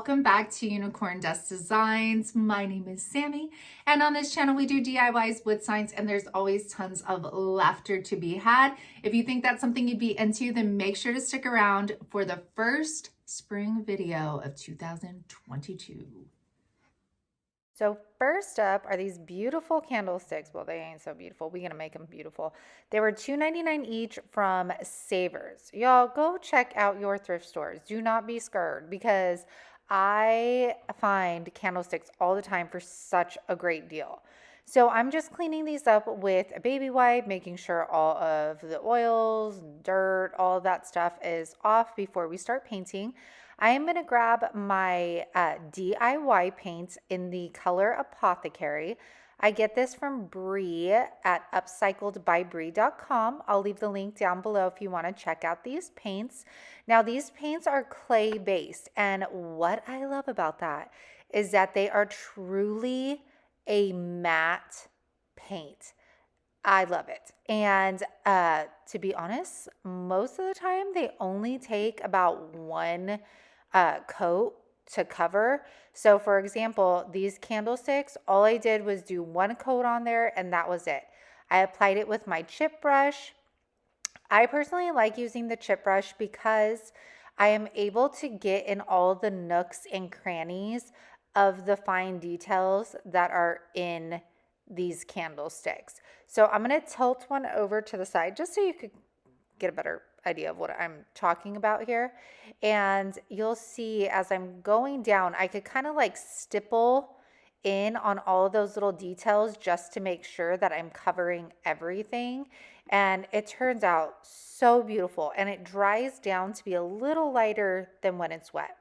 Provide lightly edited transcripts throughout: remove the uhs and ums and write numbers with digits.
welcome back to Unicorn Dust Designs. My name is Sammy, and on this channel we do DIYs, wood signs, and there's always tons of laughter to be had. If you think that's something you'd be into, then make sure to stick around for the first spring video of 2022. So first up are these beautiful candlesticks. Well, they ain't so beautiful. We're going to make them beautiful. They were $2.99 each from Savers. Y'all go check out your thrift stores. Do not be scared because I find candlesticks all the time for such a great deal. So I'm just cleaning these up with a baby wipe, making sure all of the oils, dirt, all of that stuff is off before we start painting. I am going to grab my DIY paints in the color Apothecary. I get this from Bree at upcycledbybrie.com. I'll leave the link down below if you want to check out these paints. Now, these paints are clay based, and what I love about that is that they are truly a matte paint. I love it. And to be honest, most of the time they only take about one coat to cover. So for example, these candlesticks, all I did was do one coat on there and that was it. I applied it with my chip brush. I personally like using the chip brush because I am able to get in all the nooks and crannies of the fine details that are in these candlesticks. So I'm going to tilt one over to the side just so you could get a better idea of what I'm talking about here. And you'll see as I'm going down, I could kind of like stipple in on all of those little details just to make sure that I'm covering everything. And it turns out so beautiful, and it dries down to be a little lighter than when it's wet.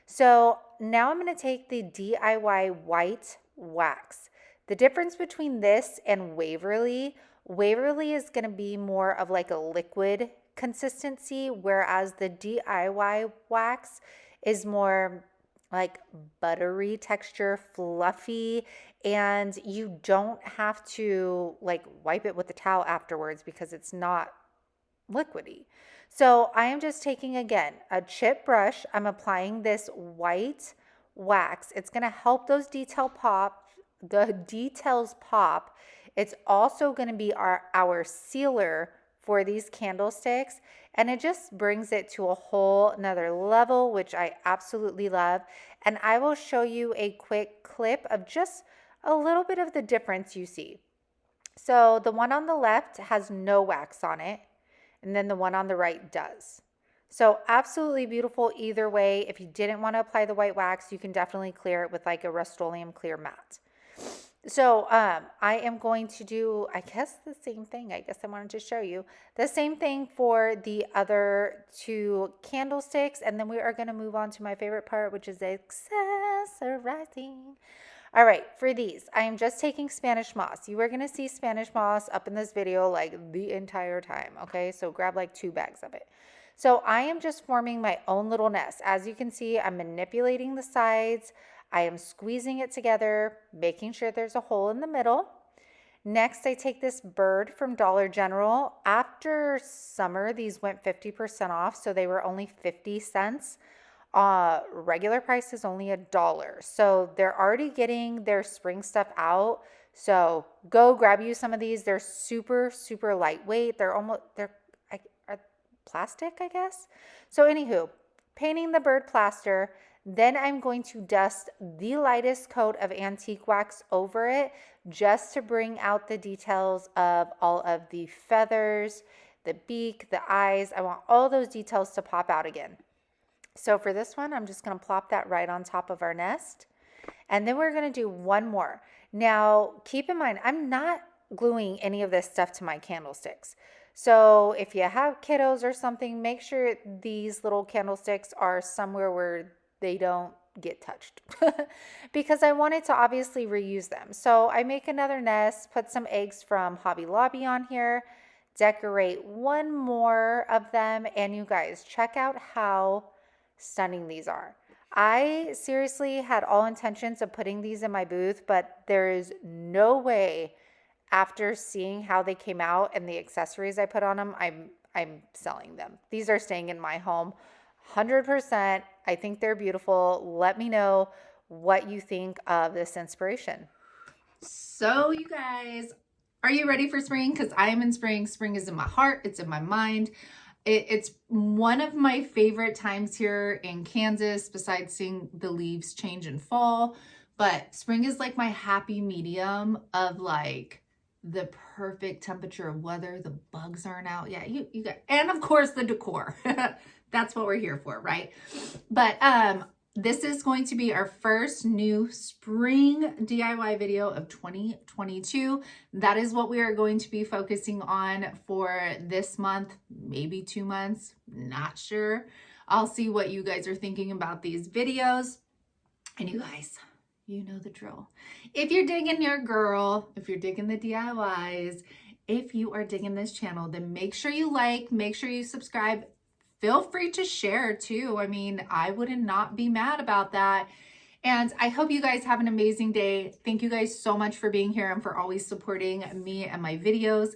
So now I'm going to take the DIY white wax. The difference between this and Waverly is going to be more of like a liquid consistency, whereas the DIY wax is more like buttery texture, fluffy, and you don't have to like wipe it with the towel afterwards because it's not liquidy. So I am just taking, again, a chip brush. I'm applying this white wax. It's going to help those details pop. It's also going to be our sealer for these candlesticks, and it just brings it to a whole another level, which I absolutely love. And I will show you a quick clip of just a little bit of the difference you see. So the one on the left has no wax on it, and then the one on the right does. So absolutely beautiful either way. If you didn't want to apply the white wax, you can definitely clear it with like a Rust-Oleum clear matte. So I am going to do, I guess, the same thing. I guess I wanted to show you the same thing for the other two candlesticks. And then we are going to move on to my favorite part, which is accessorizing. All right, for these, I am just taking Spanish moss. You are going to see Spanish moss up in this video like the entire time, okay? So grab like 2 bags of it. So I am just forming my own little nest. As you can see, I'm manipulating the sides. I am squeezing it together, making sure there's a hole in the middle. Next, I take this bird from Dollar General. After summer, these went 50% off, so they were only 50 cents. Regular price is only $1. So they're already getting their spring stuff out. So go grab you some of these. They're super, super lightweight. They're plastic, I guess. So anywho, painting the bird plaster. Then I'm going to dust the lightest coat of antique wax over it just to bring out the details of all of the feathers, the beak, the eyes. I want all those details to pop out again. So for this one, I'm just going to plop that right on top of our nest. And then we're going to do one more. Now, keep in mind, I'm not gluing any of this stuff to my candlesticks. So if you have kiddos or something, make sure these little candlesticks are somewhere where they don't get touched because I wanted to obviously reuse them. So I make another nest, put some eggs from Hobby Lobby on here, decorate one more of them, and you guys check out how stunning these are. I seriously had all intentions of putting these in my booth, but there is no way after seeing how they came out and the accessories I put on them, I'm selling them. These are staying in my home. 100%. I think they're beautiful. Let me know what you think of this inspiration. So, you guys, are you ready for spring? Because I am in spring. Spring is in my heart, it's in my mind. It's one of my favorite times here in Kansas, besides seeing the leaves change in fall. But spring is like my happy medium of like the perfect temperature of weather. The bugs aren't out. Yeah, you got, and of course the decor. That's what we're here for, right? But this is going to be our first new spring DIY video of 2022. That is what we are going to be focusing on for this month, maybe 2 months, not sure. I'll see what you guys are thinking about these videos. And you guys, you know the drill. If you're digging your girl, if you're digging the DIYs, if you are digging this channel, then make sure you like, make sure you subscribe. Feel free to share too. I mean, I would not be mad about that. And I hope you guys have an amazing day. Thank you guys so much for being here and for always supporting me and my videos.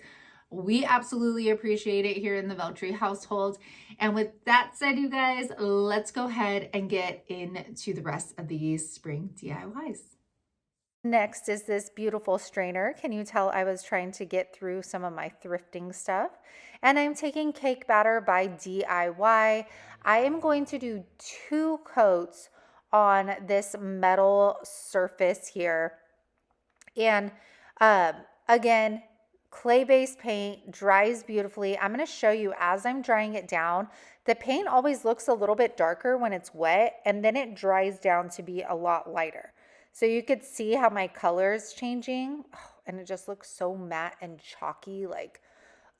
We absolutely appreciate it here in the Veltri household. And with that said, you guys, let's go ahead and get into the rest of these spring DIYs. Next is this beautiful strainer. Can you tell I was trying to get through some of my thrifting stuff? And I'm taking cake batter by DIY. I am going to do 2 coats on this metal surface here. And again, clay-based paint dries beautifully. I'm going to show you as I'm drying it down. The paint always looks a little bit darker when it's wet, and then it dries down to be a lot lighter. So you could see how my color is changing, and it just looks so matte and chalky, like,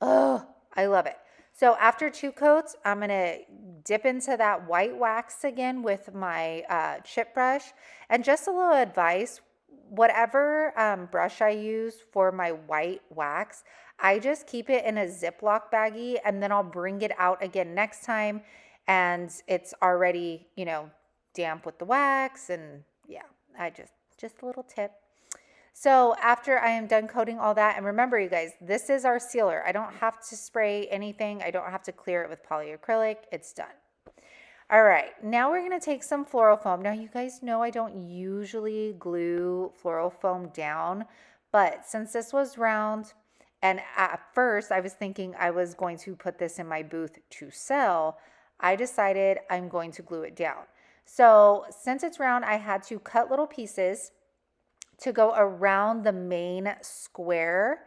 oh, I love it. So after 2 coats, I'm going to dip into that white wax again with my chip brush. And just a little advice, whatever brush I use for my white wax, I just keep it in a Ziploc baggie, and then I'll bring it out again next time, and it's already, you know, damp with the wax, and yeah. Just a little tip. So after I am done coating all that, and remember you guys, this is our sealer. I don't have to spray anything. I don't have to clear it with polyacrylic. It's done. All right, now we're gonna take some floral foam. Now you guys know I don't usually glue floral foam down, but since this was round, and at first I was thinking I was going to put this in my booth to sell, I decided I'm going to glue it down. So since it's round, I had to cut little pieces to go around the main square.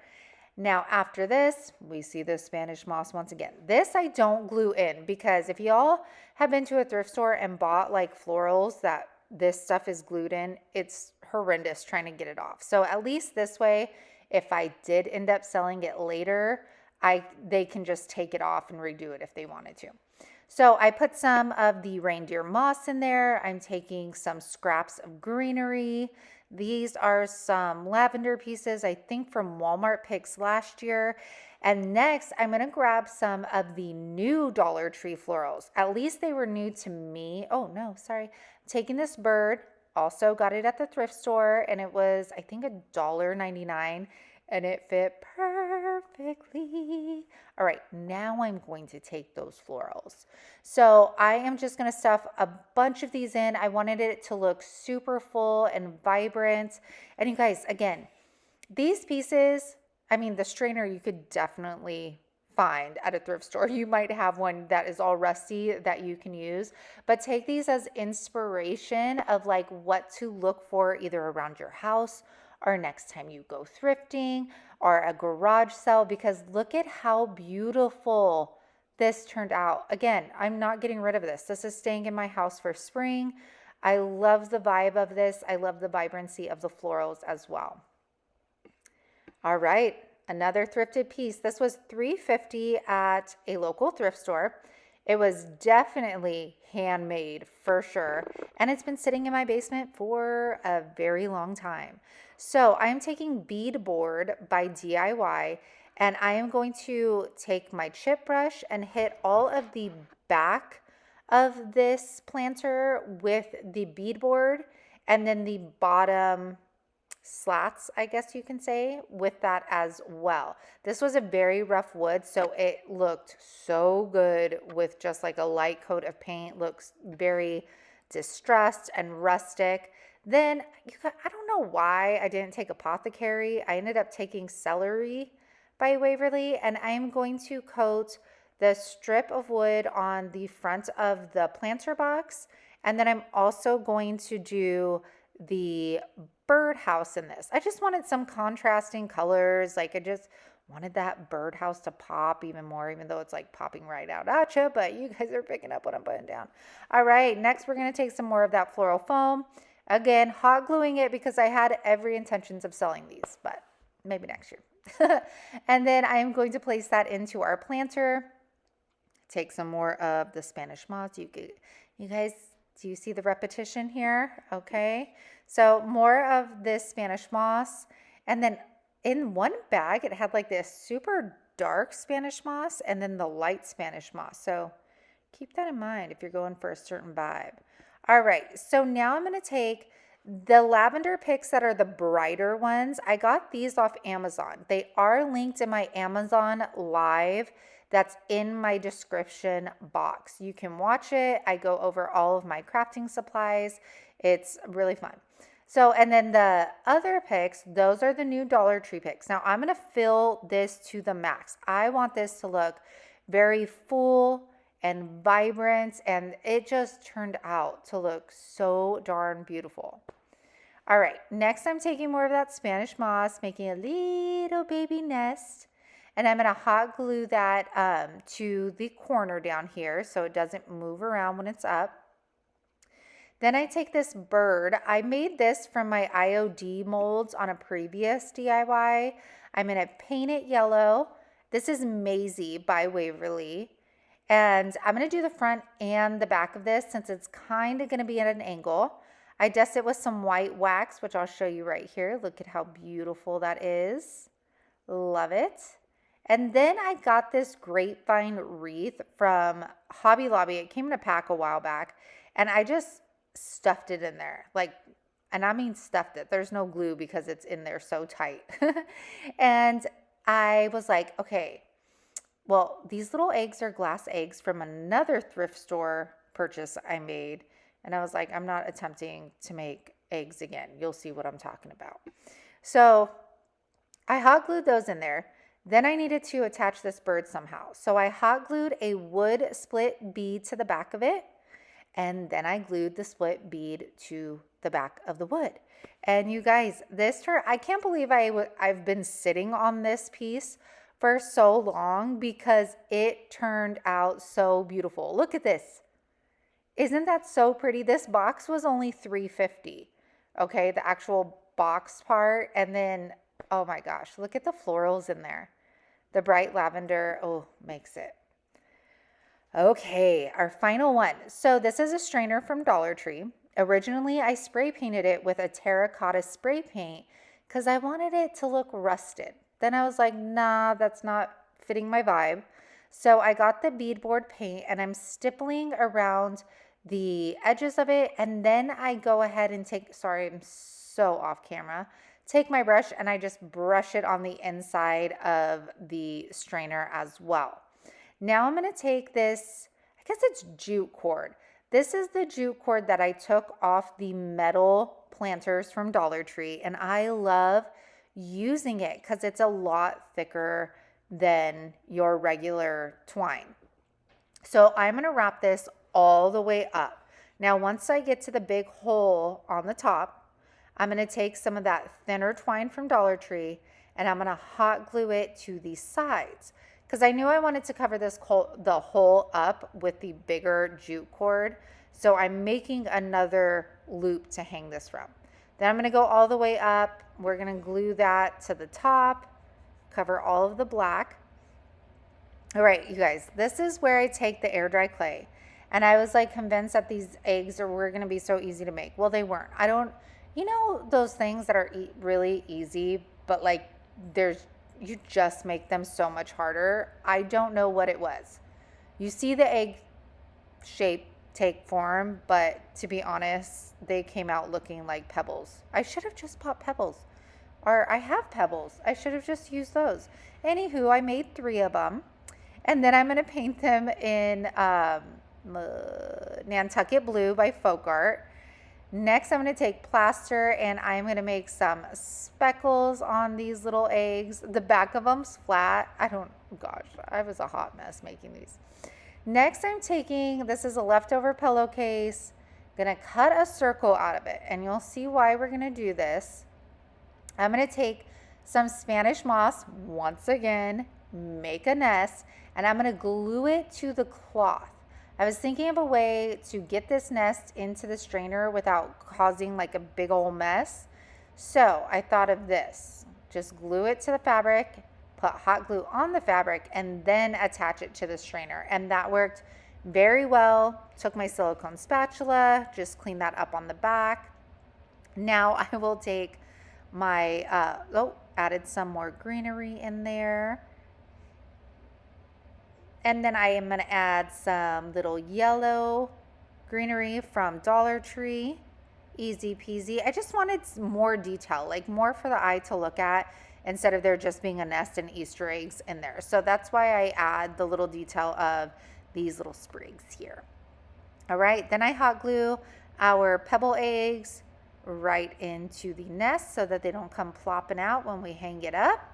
Now after this, we see the Spanish moss once again. This I don't glue in, because if y'all have been to a thrift store and bought like florals that this stuff is glued in, it's horrendous trying to get it off. So at least this way, if I did end up selling it later, they can just take it off and redo it if they wanted to. So I put some of the reindeer moss in there. I'm taking some scraps of greenery. These are some lavender pieces, I think from Walmart picks last year. And next, I'm going to grab some of the new Dollar Tree florals. At least they were new to me. Oh, no, sorry. I'm taking this bird. Also got it at the thrift store, and it was, I think, $1.99. And it fit perfectly. All right, now I'm going to take those florals. So I am just going to stuff a bunch of these in. I wanted it to look super full and vibrant. And you guys, again, these pieces, I mean, the strainer you could definitely find at a thrift store. You might have one that is all rusty that you can use, but take these as inspiration of like what to look for either around your house or next time you go thrifting or a garage sale, because look at how beautiful this turned out. Again, I'm not getting rid of this. This is staying in my house for spring. I love the vibe of this. I love the vibrancy of the florals as well. All right, another thrifted piece. This was $3.50 at a local thrift store. It was definitely handmade for sure, and it's been sitting in my basement for a very long time. So I'm taking beadboard by DIY, and I am going to take my chip brush and hit all of the back of this planter with the beadboard, and then the bottom slats, I guess you can say, with that as well. This was a very rough wood, so it looked so good with just like a light coat of paint. Looks very distressed and rustic. Then I don't know why I didn't take apothecary. I ended up taking celery by Waverly, and I'm going to coat the strip of wood on the front of the planter box. And then I'm also going to do the birdhouse in this. I just wanted some contrasting colors. Like I just wanted that birdhouse to pop even more, even though it's like popping right out at you, but you guys are picking up what I'm putting down. All right, next we're gonna take some more of that floral foam. Again, hot gluing it because I had every intentions of selling these, but maybe next year. And then I am going to place that into our planter. Take some more of the Spanish moss. You guys, do you see the repetition here? Okay. So more of this Spanish moss. And then in one bag, it had like this super dark Spanish moss and then the light Spanish moss. So keep that in mind if you're going for a certain vibe. All right. So now I'm going to take the lavender picks that are the brighter ones. I got these off Amazon. They are linked in my Amazon Live. That's in my description box. You can watch it. I go over all of my crafting supplies. It's really fun. So, and then the other picks, those are the new Dollar Tree picks. Now I'm going to fill this to the max. I want this to look very full and vibrant, and it just turned out to look so darn beautiful. All right, next I'm taking more of that Spanish moss, making a little baby nest. And I'm going to hot glue that to the corner down here so it doesn't move around when it's up. Then I take this bird. I made this from my IOD molds on a previous DIY. I'm going to paint it yellow. This is Maisie by Waverly. And I'm going to do the front and the back of this since it's kind of going to be at an angle. I dust it with some white wax, which I'll show you right here. Look at how beautiful that is. Love it. And then I got this grapevine wreath from Hobby Lobby. It came in a pack a while back, and I just stuffed it in there. Like, and I mean stuffed it. There's no glue because it's in there so tight. And I was like, okay, well, these little eggs are glass eggs from another thrift store purchase I made. And I was like, I'm not attempting to make eggs again. You'll see what I'm talking about. So I hot glued those in there. Then I needed to attach this bird somehow. So I hot glued a wood split bead to the back of it. And then I glued the split bead to the back of the wood. And you guys, I can't believe I've been sitting on this piece for so long because it turned out so beautiful. Look at this. Isn't that so pretty? This box was only $3.50. Okay, the actual box part. And then, oh my gosh, look at the florals in there. The bright lavender, makes it. Okay, our final one. So this is a strainer from Dollar Tree. Originally, I spray painted it with a terracotta spray paint because I wanted it to look rusted. Then I was like, nah, that's not fitting my vibe. So I got the beadboard paint and I'm stippling around the edges of it. And then I go ahead and sorry, I'm so off camera. Take my brush and I just brush it on the inside of the strainer as well. Now I'm going to take this, I guess it's jute cord. This is the jute cord that I took off the metal planters from Dollar Tree, and I love using it because it's a lot thicker than your regular twine. So I'm going to wrap this all the way up. Now once I get to the big hole on the top, I'm going to take some of that thinner twine from Dollar Tree and I'm going to hot glue it to the sides because I knew I wanted to cover the hole up with the bigger jute cord. So I'm making another loop to hang this from. Then I'm going to go all the way up. We're going to glue that to the top, cover all of the black. All right, you guys, this is where I take the air dry clay. And I was like convinced that these eggs were going to be so easy to make. Well, they weren't. You know those things that are really easy, but like you just make them so much harder. I don't know what it was. You see the egg shape take form, but to be honest, they came out looking like pebbles. I should have just bought pebbles. Or I have pebbles. I should have just used those. Anywho, I made 3 of them. And then I'm going to paint them in Nantucket Blue by Folk Art. Next, I'm going to take plaster and I'm going to make some speckles on these little eggs. The back of them's flat. Gosh, I was a hot mess making these. Next, I'm taking, this is a leftover pillowcase. Going to cut a circle out of it, and you'll see why we're going to do this. I'm going to take some Spanish moss, once again, make a nest, and I'm going to glue it to the cloth. I was thinking of a way to get this nest into the strainer without causing like a big old mess. So I thought of this. Just glue it to the fabric, put hot glue on the fabric, and then attach it to the strainer. And that worked very well. Took my silicone spatula, just cleaned that up on the back. Now I will take my, added some more greenery in there. And then I am going to add some little yellow greenery from Dollar Tree. Easy peasy. I just wanted more detail, like more for the eye to look at instead of there just being a nest and Easter eggs in there. So that's why I add the little detail of these little sprigs here. All right, then I hot glue our pebble eggs right into the nest so that they don't come plopping out when we hang it up.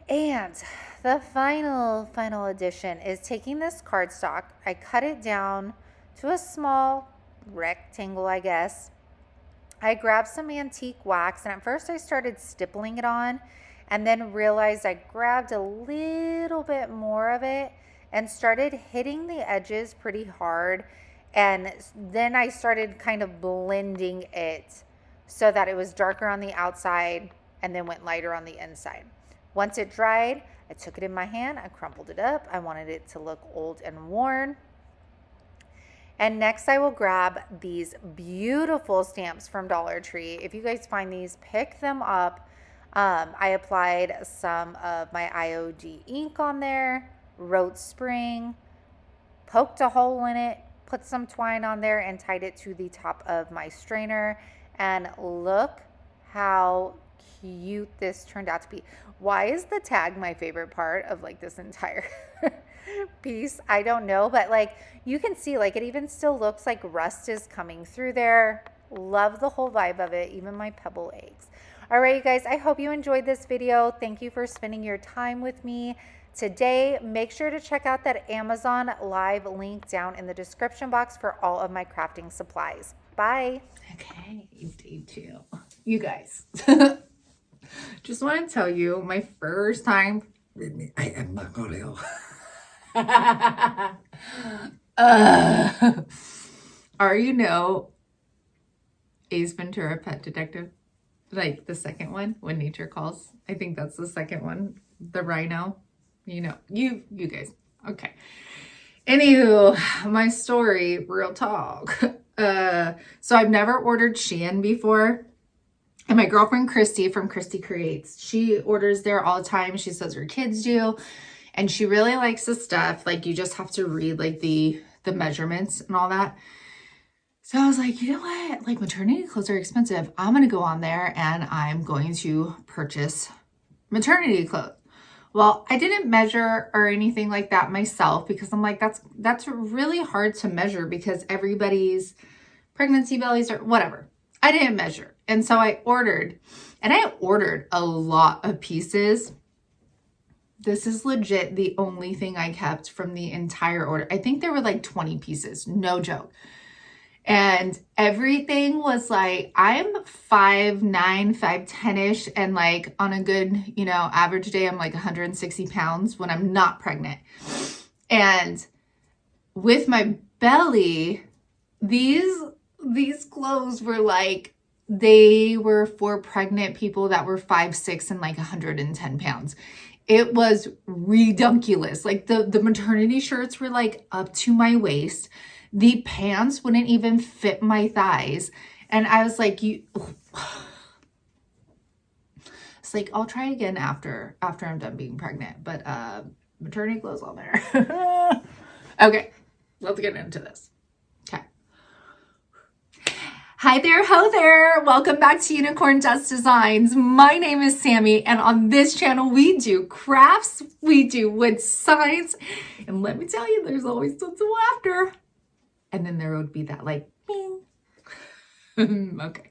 And the final addition is taking this cardstock. I cut it down to a small rectangle, I guess. I grabbed some antique wax, and at first I started stippling it on and then realized I grabbed a little bit more of it and started hitting the edges pretty hard. And then I started kind of blending it so that it was darker on the outside and then went lighter on the inside. Once it dried, I took it in my hand, I crumpled it up. I wanted it to look old and worn. And next I will grab these beautiful stamps from Dollar Tree. If you guys find these, pick them up. I applied some of my IOD ink on there, wrote spring, poked a hole in it, put some twine on there, and tied it to the top of my strainer. And look how cute this turned out to be. Why is the tag my favorite part of like this entire piece? I don't know, but like you can see, like it even still looks like rust is coming through there. Love the whole vibe of it, even my pebble eggs. All right, you guys, I hope you enjoyed this video. Thank you for spending your time with me today. Make sure to check out that Amazon live link down in the description box for all of my crafting supplies. Bye. Okay, day 2. You guys, just want to tell you my first time. I am not going Are you know Ace Ventura Pet Detective? Like the second one, When Nature Calls. I think that's the second one. The rhino. You know, you guys. Okay. Anywho, my story, real talk. So I've never ordered Shein before. And my girlfriend Christy from Christy Creates, she orders there all the time. She says her kids do. And she really likes the stuff. Like you just have to read like the measurements and all that. So I was like, you know what? Like maternity clothes are expensive. I'm going to go on there and I'm going to purchase maternity clothes. Well, I didn't measure or anything like that myself because I'm like, that's really hard to measure because everybody's pregnancy bellies or whatever. I didn't measure. And so I ordered, and I ordered a lot of pieces. This is legit the only thing I kept from the entire order. I think there were like 20 pieces, no joke. And everything was like, I'm 5'9", 5'10"-ish, and like on a good, average day, I'm like 160 pounds when I'm not pregnant. And with my belly, these clothes were like, they were for pregnant people that were 5'6" and like 110 pounds. It was redunculous. Like the maternity shirts were like up to my waist. The pants wouldn't even fit my thighs. And I was like, it's like, I'll try again after I'm done being pregnant. But maternity clothes on there. Okay, let's get into this. Okay. Hi there, ho there. Welcome back to Unicorn Dust Designs. My name is Sammy, and on this channel, we do crafts, we do wood signs, and let me tell you, there's always tons of laughter. And then there would be that like, bing. Okay.